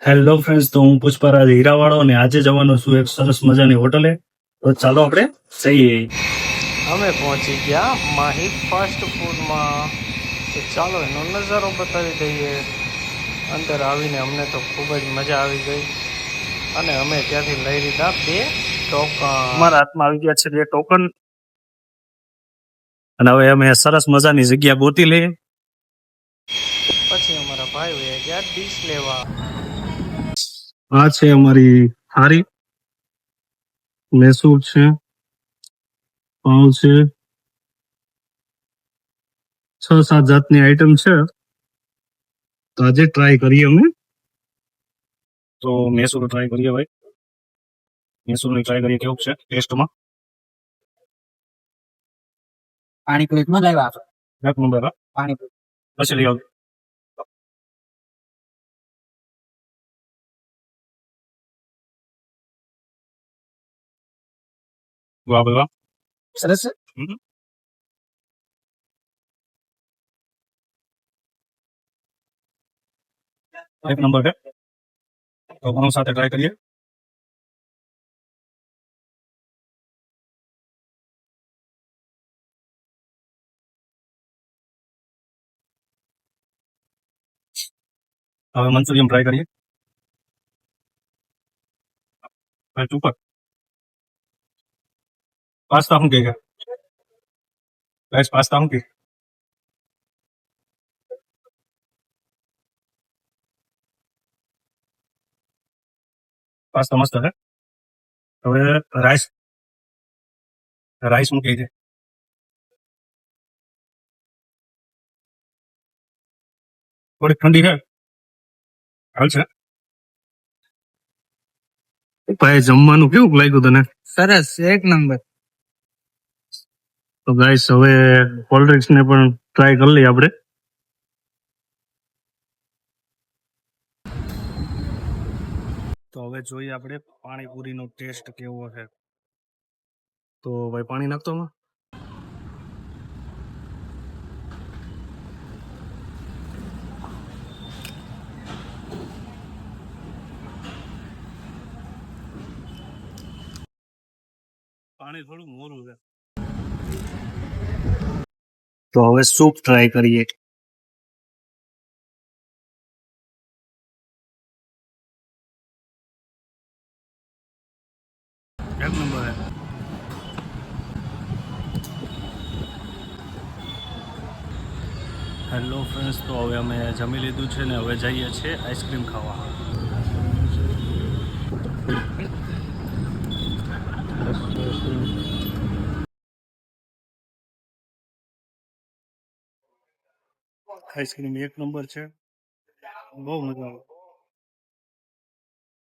Hello friends, તો હું પુષ્પરાજ હીરાવાળો અને આજે જવાનો છું એક સરસ મજાની હોટલે. તો ચાલો આપણે જઈએ. અમે પહોંચી ગયા માહી ફાસ્ટ ફૂડમાં. તો ચાલો એનો નજારો બતાવી દઈએ. અંદર આવીને અમને તો ખૂબ જ મજા આવી ગઈ અને અમે ત્યાંથી લઈ લીધા 2 ટોકન. અમારા હાથમાં આવી ગયા છે 2 ટોકન અને હવે અમે સરસ મજાની જગ્યા ગોતી લઈએ. પછી અમારા ભાઈઓએ ગયા ડીશ લેવા. આ છે અમારી થાળી, મૈસૂર છે, પાઉં છે, 6-7 જાતની આઈટમ છે. તો આજે ટ્રાય કરીએ અમે. તો મૈસૂર ટ્રાય કરીએ ભાઈ. મૈસૂરની ટ્રાય કરીએ કેવું છે ટેસ્ટમાં. પાણીપુરી મજા આવ્યા છે. એક નંબર. પાણીપુરી પછી લઈ આવ. વાહ ભાઈ વાહ. સરસ છે. એક નંબર છે. તો ઘણું સાથે ટ્રાય કરીએ. હવે મંચુરિયન ટ્રાય કરીએ. સુપર. પાસ્તા શું કે છે? ગાઈસ, પાસ્તા શું કે? પાસ્તા મસ્ત છે. હવે રાઈસ રાઈસ શું કે છે? થોડીક ઠંડી છે. હાલ છે. ભાઈ, જમવાનું કેવું લાગ્યું તને? સરસ એક નંબર. તો ગાઈસ, હવે કોલ્ડ ડ્રિંક્સ ને પણ ટ્રાય કરી લઈએ આપણે. તો હવે જોઈએ આપણે પાણીપુરીનો ટેસ્ટ કેવો છે. તો ભાઈ, પાણી નાખતો માં. પાણી થોડું મોરું છે. તો હવે સૂપ ટ્રાય કરીએ. એક નંબર છે. હેલો ફ્રેન્ડ્સ, તો હવે અમે જમી લીધું છે ને હવે જઈએ છીએ આઈસ્ક્રીમ ખાવા. આઈસ્ક્રીમ એક નંબર છે. બહુ મજા આવે.